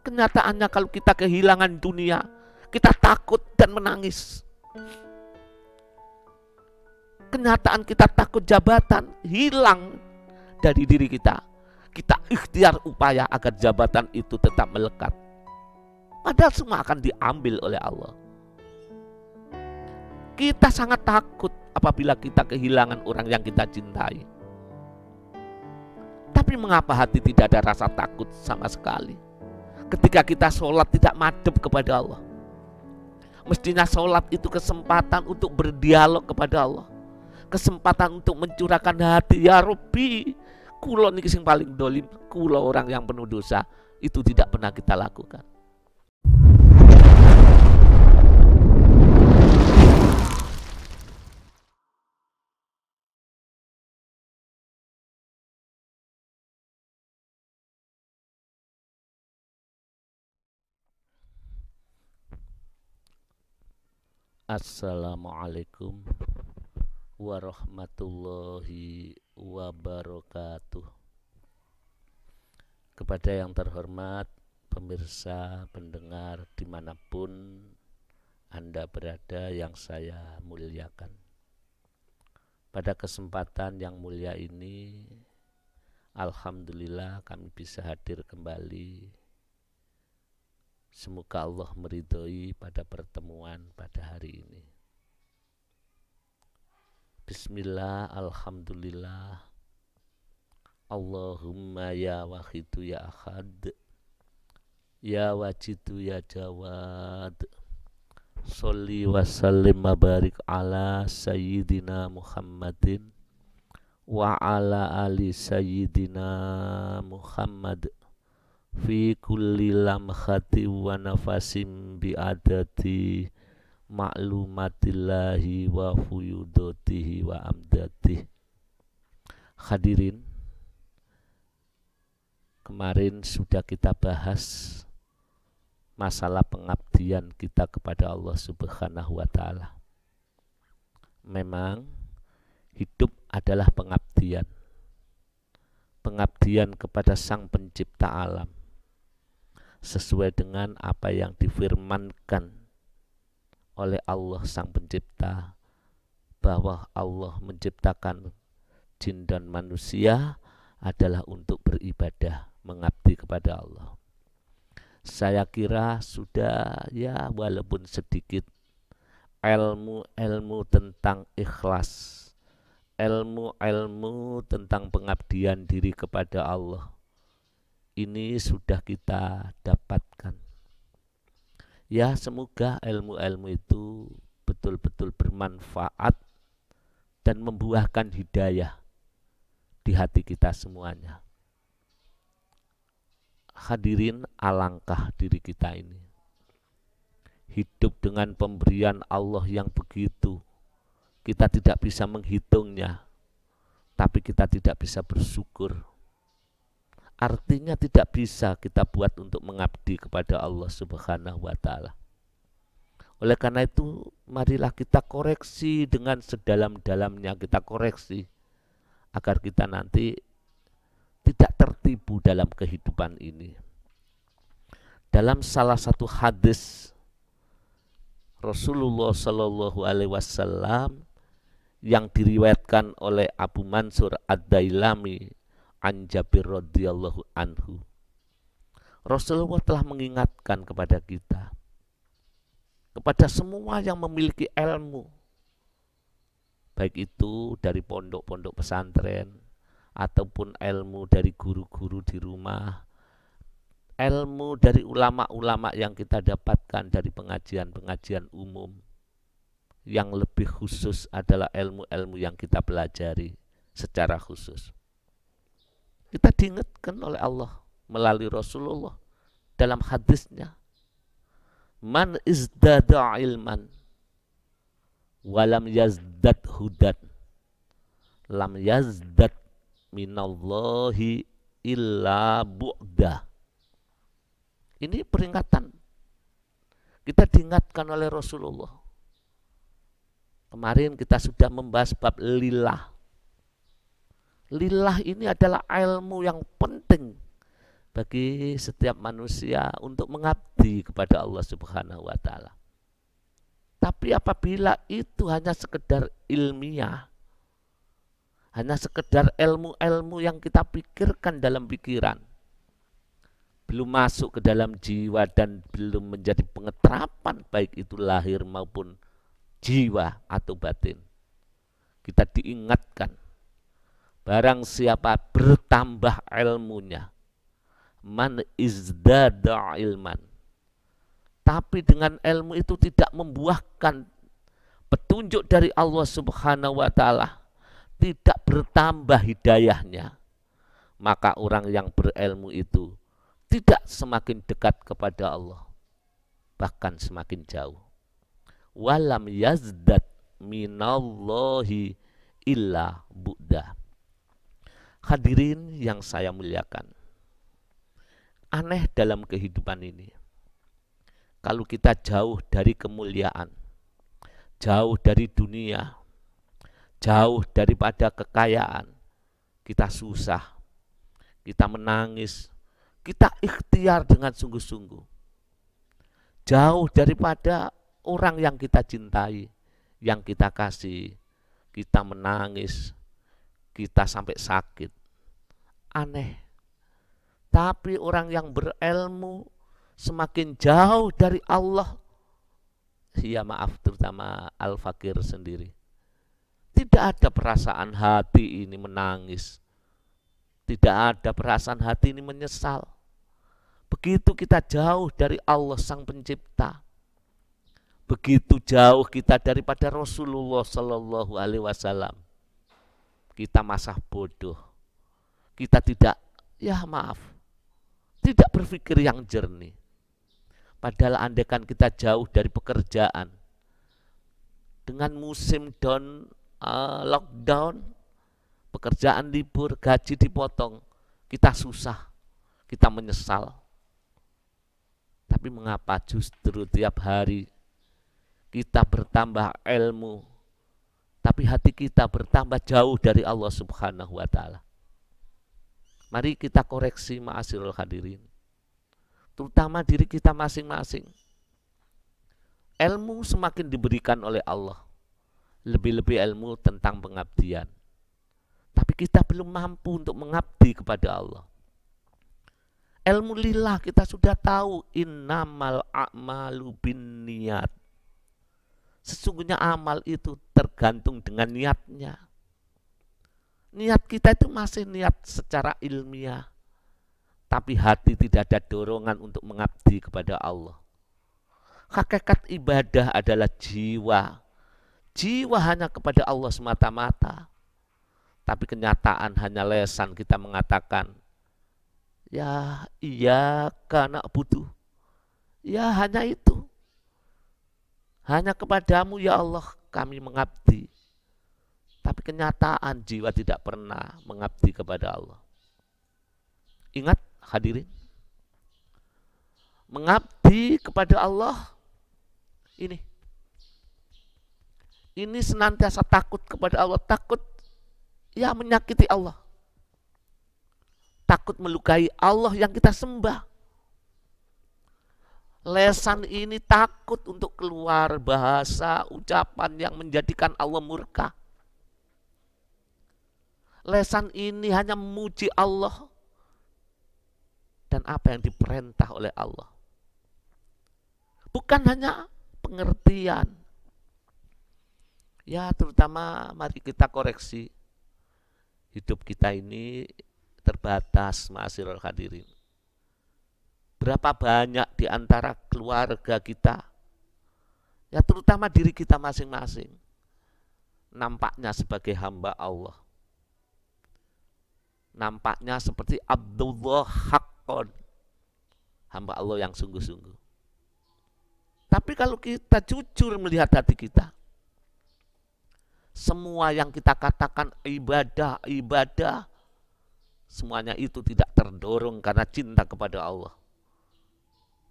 Kenyataannya kalau kita kehilangan dunia, kita takut dan menangis. Kenyataan kita takut jabatan hilang dari diri kita. Kita ikhtiar upaya agar jabatan itu tetap melekat. Padahal semua akan diambil oleh Allah. Kita sangat takut apabila kita kehilangan orang yang kita cintai. Tapi mengapa hati tidak ada rasa takut sama sekali? Ketika kita sholat tidak madep kepada Allah. Mestinya sholat itu kesempatan untuk berdialog kepada Allah, kesempatan untuk mencurahkan hati. Ya Rabbi, kulo niki sing paling dolim, kulo orang yang penuh dosa. Itu tidak pernah kita lakukan. Assalamualaikum warahmatullahi wabarakatuh. Kepada yang terhormat pemirsa, pendengar dimanapun Anda berada yang saya muliakan, pada kesempatan yang mulia ini alhamdulillah kami bisa hadir kembali. Semoga Allah meridhoi pada pertemuan pada hari ini. Bismillah, alhamdulillah. Allahumma ya wahidu ya ahad, ya wajidu ya jawad, sholli wa sallim wa barik ala sayyidina Muhammadin wa ala ali sayyidina Muhammad fi kulli lamhati wa nafasim bi'adati ma'lumatillahi wa fuyudotihi wa amdatih. Hadirin, kemarin sudah kita bahas masalah pengabdian kita kepada Allah Subhanahu wa ta'ala. Memang hidup adalah pengabdian, pengabdian kepada Sang Pencipta alam, sesuai dengan apa yang difirmankan oleh Allah Sang Pencipta, bahwa Allah menciptakan jin dan manusia adalah untuk beribadah, mengabdi kepada Allah. Saya kira sudah ya walaupun sedikit ilmu-ilmu tentang ikhlas, ilmu-ilmu tentang pengabdian diri kepada Allah ini sudah kita dapatkan. Ya, semoga ilmu-ilmu itu betul-betul bermanfaat dan membuahkan hidayah di hati kita semuanya. Hadirin, alangkah diri kita ini hidup dengan pemberian Allah yang begitu, kita tidak bisa menghitungnya, tapi kita tidak bisa bersyukur. Artinya tidak bisa kita buat untuk mengabdi kepada Allah Subhanahu wa ta'ala. Oleh karena itu, marilah kita koreksi dengan sedalam-dalamnya, kita koreksi agar kita nanti tidak tertipu dalam kehidupan ini. Dalam salah satu hadis Rasulullah Shallallahu Alaihi Wasallam yang diriwayatkan oleh Abu Mansur Ad-Dailami an Jabir radhiyallahu anhu, Rasulullah telah mengingatkan kepada kita, kepada semua yang memiliki ilmu, baik itu dari pondok-pondok pesantren ataupun ilmu dari guru-guru di rumah, ilmu dari ulama-ulama yang kita dapatkan dari pengajian-pengajian umum, yang lebih khusus adalah ilmu-ilmu yang kita pelajari secara khusus. Kita diingatkan oleh Allah melalui Rasulullah dalam hadisnya, man izdada ilman walam yazdad hudan lam yazdad minallahi illa bu'dah. Ini peringatan. Kita diingatkan oleh Rasulullah. Kemarin kita sudah membahas bab lillah. Lillah ini adalah ilmu yang penting bagi setiap manusia untuk mengabdi kepada Allah Subhanahu wa taala. Tapi apabila itu hanya sekedar ilmiah, hanya sekedar ilmu-ilmu yang kita pikirkan dalam pikiran, belum masuk ke dalam jiwa dan belum menjadi pengeterapan baik itu lahir maupun jiwa atau batin, kita diingatkan, barang siapa bertambah ilmunya, man izdada ilman, tapi dengan ilmu itu tidak membuahkan petunjuk dari Allah Subhanahu wa taala, tidak bertambah hidayahnya, maka orang yang berilmu itu tidak semakin dekat kepada Allah, bahkan semakin jauh. Walam yazdad minallahi illa bu'da. Hadirin yang saya muliakan, aneh dalam kehidupan ini, kalau kita jauh dari kemuliaan, jauh dari dunia, jauh daripada kekayaan, kita susah, kita menangis, kita ikhtiar dengan sungguh-sungguh, jauh daripada orang yang kita cintai, yang kita kasih, kita menangis, kita sampai sakit. Aneh. Tapi orang yang berilmu semakin jauh dari Allah, ya maaf, terutama al-fakir sendiri, tidak ada perasaan hati ini menangis, tidak ada perasaan hati ini menyesal. Begitu kita jauh dari Allah Sang Pencipta, begitu jauh kita daripada Rasulullah Sallallahu Alaihi Wasallam, kita masa bodoh, kita tidak, ya maaf, tidak berpikir yang jernih. Padahal andaikan kita jauh dari pekerjaan, dengan musim lockdown, pekerjaan libur, gaji dipotong, kita susah, kita menyesal. Tapi mengapa justru tiap hari kita bertambah ilmu, tapi hati kita bertambah jauh dari Allah Subhanahu wa taala? Mari kita koreksi ma'asyiral hadirin, terutama diri kita masing-masing. Ilmu semakin diberikan oleh Allah, lebih-lebih ilmu tentang pengabdian, tapi kita belum mampu untuk mengabdi kepada Allah. Ilmu lillah kita sudah tahu, innamal a'malu binniyat. Sesungguhnya amal itu tergantung dengan niatnya. Niat kita itu masih niat secara ilmiah, tapi hati tidak ada dorongan untuk mengabdi kepada Allah. Hakikat ibadah adalah jiwa. Jiwa hanya kepada Allah semata-mata. Tapi kenyataan hanya lesan kita mengatakan, ya iya karena butuh. Ya hanya itu. Hanya kepadamu ya Allah kami mengabdi. Tapi kenyataan jiwa tidak pernah mengabdi kepada Allah. Ingat hadirin, mengabdi kepada Allah ini senantiasa takut kepada Allah, takut ya menyakiti Allah, takut melukai Allah yang kita sembah. Lesan ini takut untuk keluar bahasa ucapan yang menjadikan Allah murka. Lesan ini hanya memuji Allah dan apa yang diperintah oleh Allah. Bukan hanya pengertian. Ya terutama mari kita koreksi. Hidup kita ini terbatas, ma'asyiral hadirin. Berapa banyak di antara keluarga kita, ya terutama diri kita masing-masing, nampaknya sebagai hamba Allah. Nampaknya seperti Abdullah Haqqon, hamba Allah yang sungguh-sungguh. Tapi kalau kita jujur melihat hati kita, semua yang kita katakan ibadah, semuanya itu tidak terdorong karena cinta kepada Allah.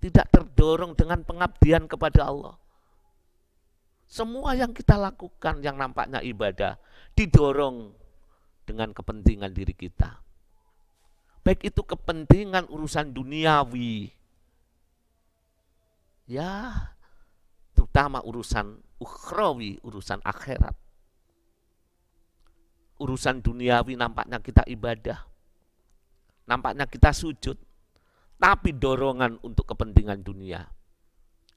Tidak terdorong dengan pengabdian kepada Allah. Semua yang kita lakukan yang nampaknya ibadah, didorong dengan kepentingan diri kita. baik itu kepentingan urusan duniawi, ya terutama urusan ukhrawi, urusan akhirat. Urusan duniawi nampaknya kita ibadah, nampaknya kita sujud, tapi dorongan untuk kepentingan dunia,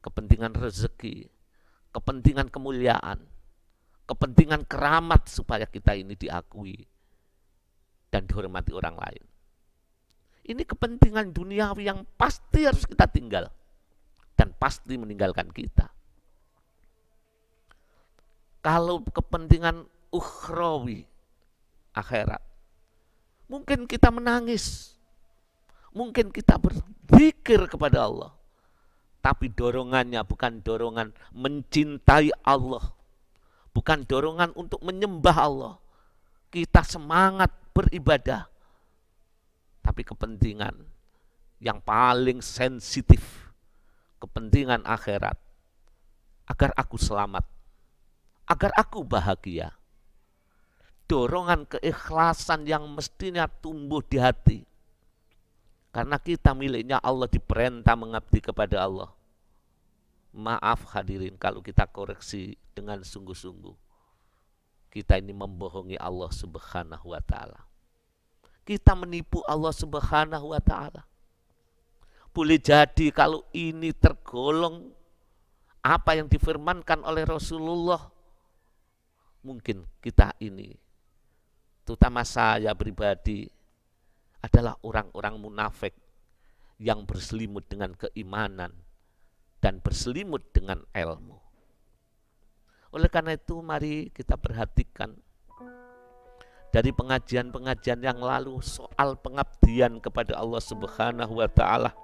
kepentingan rezeki, kepentingan kemuliaan, kepentingan keramat supaya kita ini diakui dan dihormati orang lain. Ini kepentingan duniawi yang pasti harus kita tinggal dan pasti meninggalkan kita. Kalau kepentingan ukhrawi, akhirat, mungkin kita menangis, mungkin kita berzikir kepada Allah, tapi dorongannya bukan dorongan mencintai Allah, bukan dorongan untuk menyembah Allah. Kita semangat beribadah, tapi kepentingan yang paling sensitif, kepentingan akhirat, agar aku selamat, agar aku bahagia. Dorongan keikhlasan yang mestinya tumbuh di hati, karena kita miliknya Allah, diperintah mengabdi kepada Allah. Maaf hadirin kalau kita koreksi dengan sungguh-sungguh, kita ini membohongi Allah Subhanahu wa ta'ala. Kita menipu Allah Subhanahu wa ta'ala. Boleh jadi kalau ini tergolong apa yang difirmankan oleh Rasulullah, mungkin kita ini, terutama saya pribadi, adalah orang-orang munafik yang berselimut dengan keimanan dan berselimut dengan ilmu. Oleh karena itu mari kita perhatikan dari pengajian-pengajian yang lalu soal pengabdian kepada Allah Subhanahu wa ta'ala.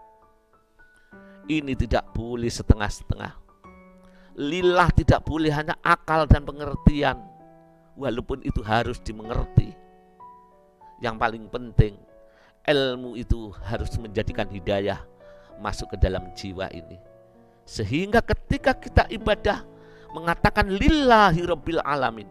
Ini tidak boleh setengah-setengah. Lillah tidak boleh hanya akal dan pengertian, walaupun itu harus dimengerti. Yang paling penting, ilmu itu harus menjadikan hidayah masuk ke dalam jiwa ini. Sehingga ketika kita ibadah mengatakan lillahi rabbil alamin,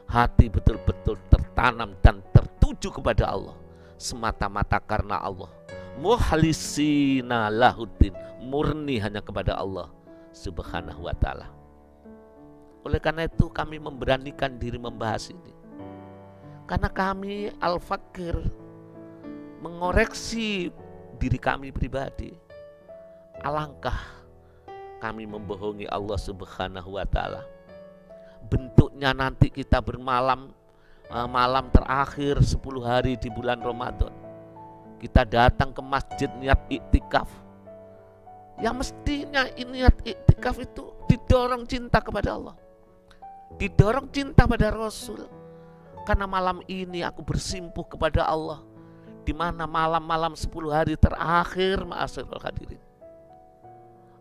hati betul-betul tertanam dan tertuju kepada Allah, semata-mata karena Allah. Mukhlisina lahuddin, murni hanya kepada Allah Subhanahu wa ta'ala. Oleh karena itu kami memberanikan diri membahas ini, karena kami al-fakir mengoreksi diri kami pribadi. Alangkah kami membohongi Allah Subhanahu wa ta'ala. Bentuknya nanti kita bermalam, malam terakhir 10 hari di bulan Ramadan, kita datang ke masjid niat iktikaf. Ya mestinya niat iktikaf itu didorong cinta kepada Allah, didorong cinta pada Rasul. Karena malam ini aku bersimpuh kepada Allah, di mana malam-malam 10 hari terakhir, ma'asyiral hadirin,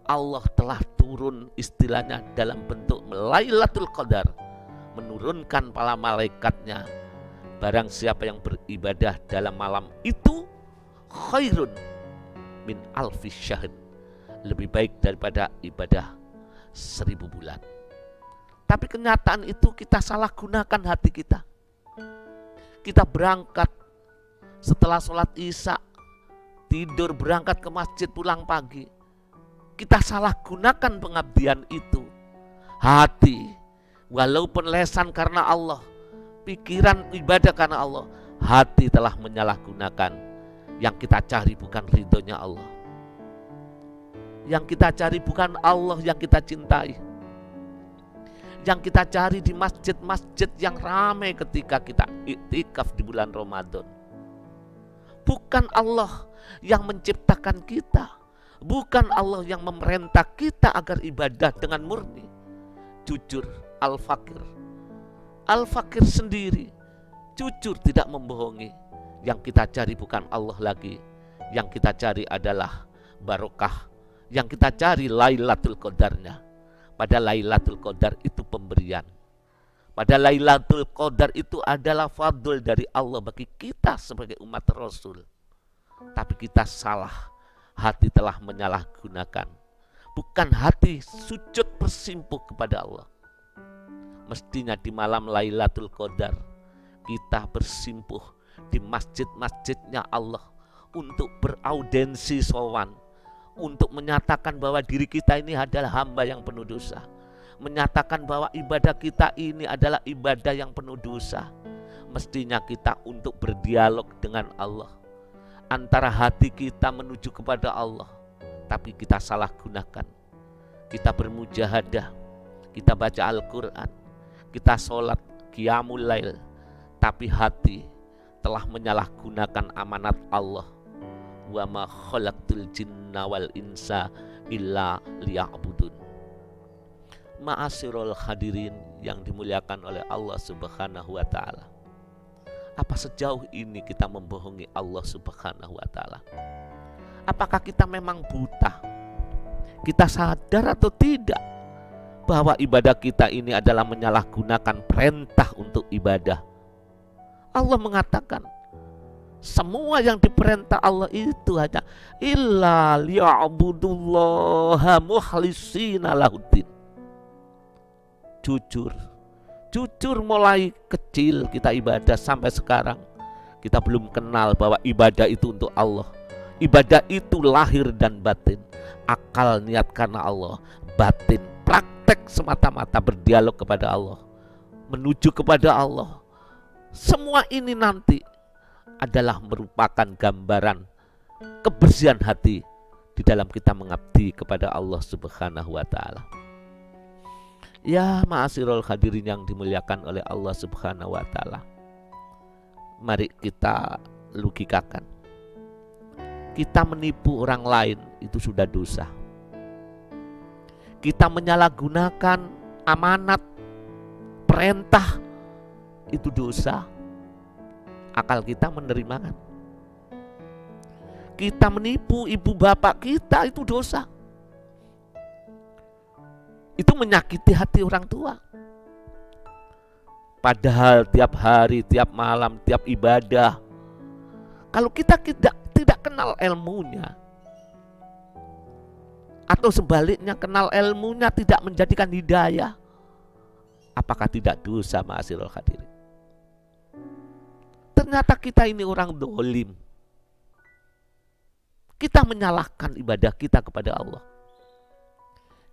Allah telah turun istilahnya dalam bentuk Lailatul Qadar, menurunkan para malaikatnya. Barang siapa yang beribadah dalam malam itu, khairun min alfi syahr, lebih baik daripada ibadah 1000 bulan. Tapi kenyataan itu kita salah gunakan hati kita. Kita berangkat setelah sholat isya, tidur, berangkat ke masjid, pulang pagi. Kita salah gunakan pengabdian itu. Hati, walaupun lesan karena Allah, pikiran ibadah karena Allah, hati telah menyalahgunakan. Yang kita cari bukan ridhonya Allah, yang kita cari bukan Allah yang kita cintai, yang kita cari di masjid-masjid yang ramai ketika kita iktikaf di bulan Ramadan. Bukan Allah yang menciptakan kita, bukan Allah yang memerintah kita agar ibadah dengan murni. Jujur, Al-Fakir sendiri jujur tidak membohongi. Yang kita cari bukan Allah lagi, yang kita cari adalah barokah, yang kita cari Lailatul Qadarnya. Pada Lailatul Qadar itu pemberian, pada Lailatul Qadar itu adalah fadl dari Allah bagi kita sebagai umat Rasul. Tapi kita salah, hati telah menyalahgunakan. Bukan hati sujud bersimpuh kepada Allah. Mestinya di malam Lailatul Qadar kita bersimpuh di masjid-masjidnya Allah, untuk beraudensi sowan, untuk menyatakan bahwa diri kita ini adalah hamba yang penuh dosa, menyatakan bahwa ibadah kita ini adalah ibadah yang penuh dosa. Mestinya kita untuk berdialog dengan Allah, antara hati kita menuju kepada Allah, tapi kita salah gunakan. Kita bermujahadah, kita baca Al-Quran, kita sholat qiyamul lail, tapi hati telah menyalahgunakan amanat Allah. Wa ma khalaqtul jinna wal insa illa liya'budun. Ma'asyiral hadirin yang dimuliakan oleh Allah Subhanahu wa taala. Apa sejauh ini kita membohongi Allah Subhanahu wa taala? Apakah kita memang buta? Kita sadar atau tidak bahwa ibadah kita ini adalah menyalahgunakan perintah untuk ibadah? Allah mengatakan semua yang diperintah Allah itu hanya illa liya'budullaha mukhlisina lahuddin. Jujur mulai kecil kita ibadah sampai sekarang kita belum kenal bahwa ibadah itu untuk Allah. Ibadah itu lahir dan batin, akal niat karena Allah, batin praktek semata-mata berdialog kepada Allah, menuju kepada Allah. Semua ini nanti adalah merupakan gambaran kebersihan hati di dalam kita mengabdi kepada Allah Subhanahu wa taala. Ya ma'asyiral hadirin yang dimuliakan oleh Allah Subhanahu wa taala. Mari kita logikakan. Kita menipu orang lain itu sudah dosa. Kita menyalahgunakan amanat perintah itu dosa. Akal kita menerima kan? Kita menipu ibu bapak kita itu dosa. Itu menyakiti hati orang tua. Padahal tiap hari, tiap malam, tiap ibadah, kalau kita tidak kenal ilmunya, atau sebaliknya kenal ilmunya tidak menjadikan hidayah, apakah tidak dosa ma'asyiral hadirin? Ternyata kita ini orang dolim. Kita menyalahkan ibadah kita kepada Allah.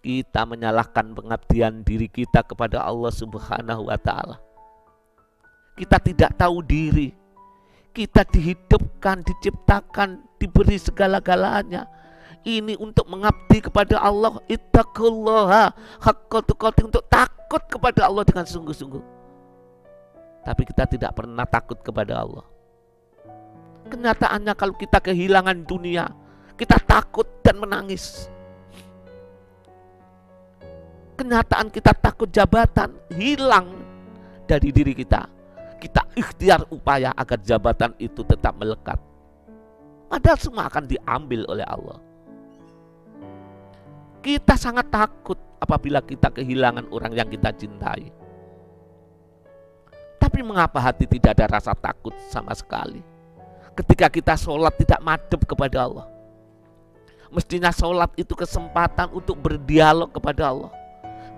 Kita menyalahkan pengabdian diri kita kepada Allah Subhanahu wa ta'ala. Kita tidak tahu diri. Kita dihidupkan, diciptakan, diberi segala-galanya. Ini untuk mengabdi kepada Allah. Ittaqullaha haqqa tuqatih, untuk takut kepada Allah dengan sungguh-sungguh. Tapi kita tidak pernah takut kepada Allah. Kenyataannya kalau kita kehilangan dunia, kita takut dan menangis. Kenyataan kita takut jabatan hilang dari diri kita. Kita ikhtiar upaya agar jabatan itu tetap melekat. Padahal semua akan diambil oleh Allah. Kita sangat takut apabila kita kehilangan orang yang kita cintai. Tapi mengapa hati tidak ada rasa takut sama sekali? Ketika kita sholat tidak madhep kepada Allah. Mestinya sholat itu kesempatan untuk berdialog kepada Allah,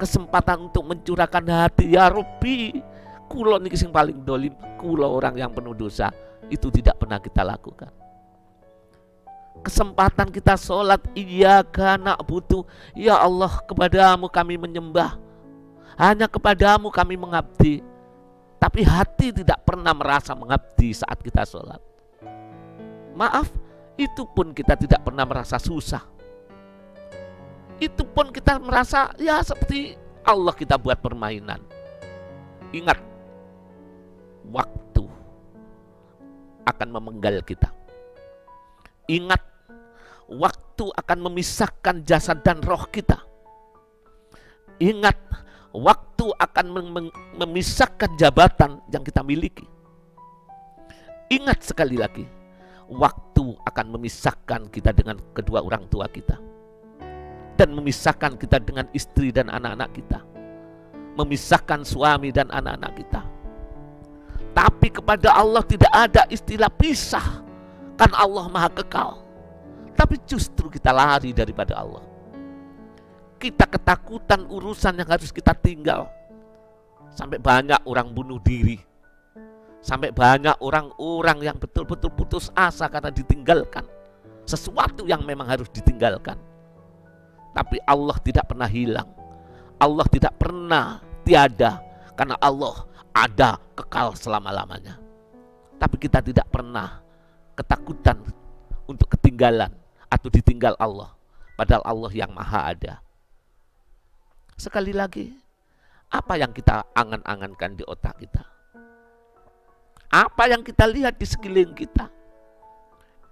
kesempatan untuk mencurahkan hati. Ya Rabbi, kulo niki sing paling dolim, kulo orang yang penuh dosa. Itu tidak pernah kita lakukan. Kesempatan kita sholat, iyyaka na'budu, ya Allah, kepadamu kami menyembah, hanya kepadamu kami mengabdi. Tapi hati tidak pernah merasa mengabdi saat kita sholat. Maaf, itu pun kita tidak pernah merasa susah. Itu pun kita merasa ya seperti Allah kita buat permainan. Ingat, waktu akan memenggal kita. Ingat, waktu akan memisahkan jasad dan roh kita. Ingat, waktu akan memisahkan jabatan yang kita miliki. Ingat sekali lagi, waktu akan memisahkan kita dengan kedua orang tua kita, dan memisahkan kita dengan istri dan anak-anak kita, memisahkan suami dan anak-anak kita. Tapi kepada Allah tidak ada istilah pisah, kan Allah maha kekal. Tapi justru kita lari daripada Allah. Kita ketakutan urusan yang harus kita tinggal. Sampai banyak orang bunuh diri. Sampai banyak orang-orang yang betul-betul putus asa karena ditinggalkan sesuatu yang memang harus ditinggalkan. Tapi Allah tidak pernah hilang. Allah tidak pernah tiada, karena Allah ada kekal selama-lamanya. Tapi kita tidak pernah ketakutan untuk ketinggalan atau ditinggal Allah, padahal Allah yang maha ada. Sekali lagi, apa yang kita angan-angankan di otak kita? Apa yang kita lihat di sekeliling kita?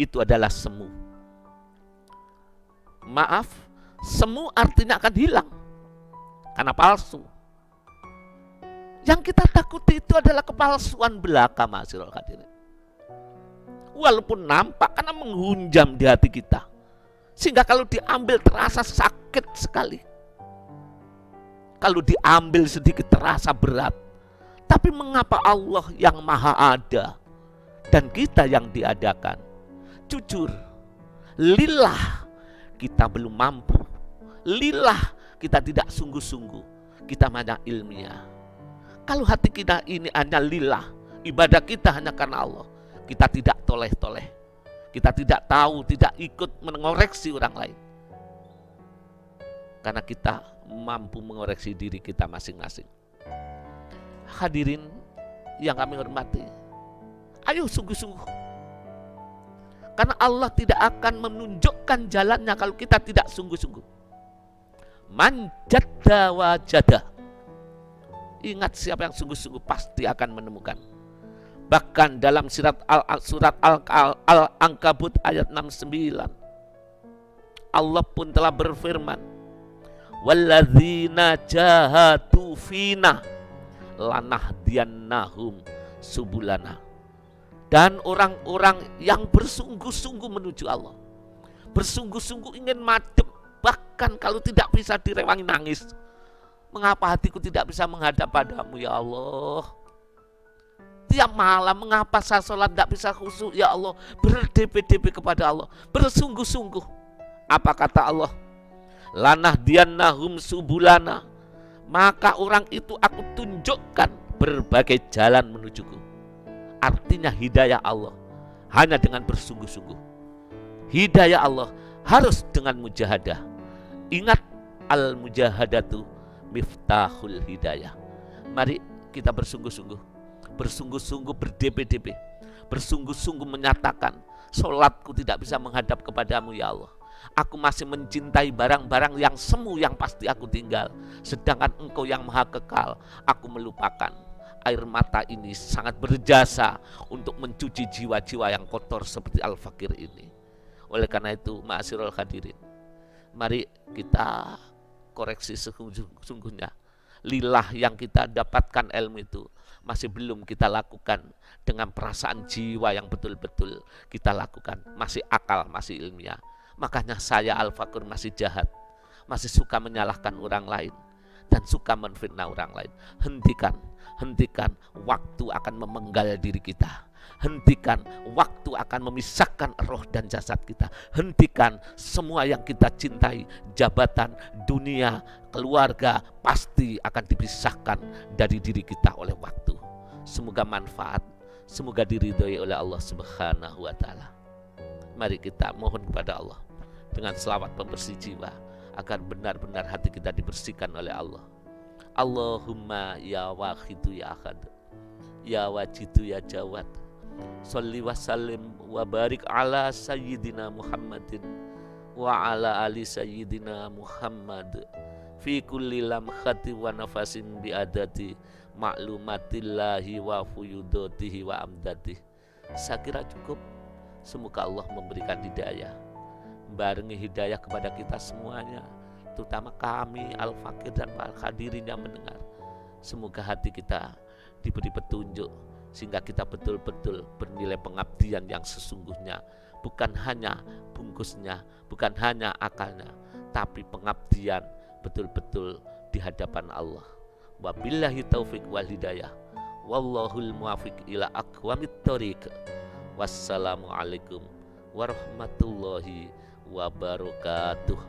Itu adalah semu. Maaf, semu artinya akan hilang karena palsu. Yang kita takuti itu adalah kepalsuan belaka, ma'asyiral hadirin. Walaupun nampak, karena menghunjam di hati kita, sehingga kalau diambil terasa sakit sekali. Kalau diambil sedikit terasa berat. Tapi mengapa Allah yang maha ada dan kita yang diadakan? Jujur, lillah kita belum mampu. Lillah kita tidak sungguh-sungguh. Kita hanya ilmiah. Kalau hati kita ini hanya lillah, ibadah kita hanya karena Allah, kita tidak toleh-toleh. Kita tidak tahu, tidak ikut mengoreksi orang lain. Karena kita mampu mengoreksi diri kita masing-masing. Hadirin yang kami hormati, ayo sungguh-sungguh. Karena Allah tidak akan menunjukkan jalannya kalau kita tidak sungguh-sungguh. Man jadda wajada. Ingat, siapa yang sungguh-sungguh pasti akan menemukan. Bahkan dalam surat Al-Ankabut ayat 69, Allah pun telah berfirman, walladzina jahadu fina lanahdiyannahum subulana. Dan orang-orang yang bersungguh-sungguh menuju Allah, bersungguh-sungguh ingin madep, bahkan kalau tidak bisa direwangi nangis. Mengapa hatiku tidak bisa menghadap padamu ya Allah? Tiap malam mengapa saya sholat tidak bisa khusyuk ya Allah? Berdep-dep kepada Allah, bersungguh-sungguh. Apa kata Allah? Lanahdiyannahum subulana. Maka orang itu aku tunjukkan berbagai jalan menujuku. Artinya hidayah Allah hanya dengan bersungguh-sungguh. Hidayah Allah harus dengan mujahadah. Ingat, al-mujahadatu miftahul hidayah. Mari kita bersungguh-sungguh. Bersungguh-sungguh berdep-dep. Bersungguh-sungguh menyatakan, sholatku tidak bisa menghadap kepadamu ya Allah. Aku masih mencintai barang-barang yang semu yang pasti aku tinggal. Sedangkan Engkau yang maha kekal, aku melupakan. Air mata ini sangat berjasa untuk mencuci jiwa-jiwa yang kotor seperti Al-Fakir ini. Oleh karena itu, ma'asyiral hadirin, mari kita koreksi sesungguhnya. Lillah yang kita dapatkan ilmu itu masih belum kita lakukan dengan perasaan jiwa yang betul-betul kita lakukan. Masih akal, masih ilmiah. Makanya saya Al-Fakir masih jahat, masih suka menyalahkan orang lain dan suka menfitnah orang lain. Hentikan, hentikan, waktu akan memenggal diri kita. Hentikan, waktu akan memisahkan roh dan jasad kita. Hentikan, semua yang kita cintai, jabatan, dunia, keluarga, pasti akan dipisahkan dari diri kita oleh waktu. Semoga manfaat, semoga diridhoi oleh Allah Subhanahu wa Ta'ala. Mari kita mohon kepada Allah dengan selawat pembersih jiwa agar benar-benar hati kita dibersihkan oleh Allah. Allahumma ya wahidu ya ahad, ya wajidu ya jawad, sholli wa sallim wa barik ala sayyidina Muhammadin wa ala ali sayyidina Muhammad fi kulli lamkhati wa nafasin bi adati ma'lumatillahi wa fuyudatihi wa amdatihi. Saya kira cukup. Semoga Allah memberikan hidayah, barengi hidayah kepada kita semuanya, terutama kami Al-Fakir dan para hadirin yang mendengar. Semoga hati kita diberi petunjuk sehingga kita betul-betul bernilai pengabdian yang sesungguhnya, bukan hanya bungkusnya, bukan hanya akalnya, tapi pengabdian betul-betul di hadapan Allah. Wabillahi taufiq wal hidayah, wallahul muwafiq ila aqwamit thoriq. Wassalamualaikum warahmatullahi wabarakatuh.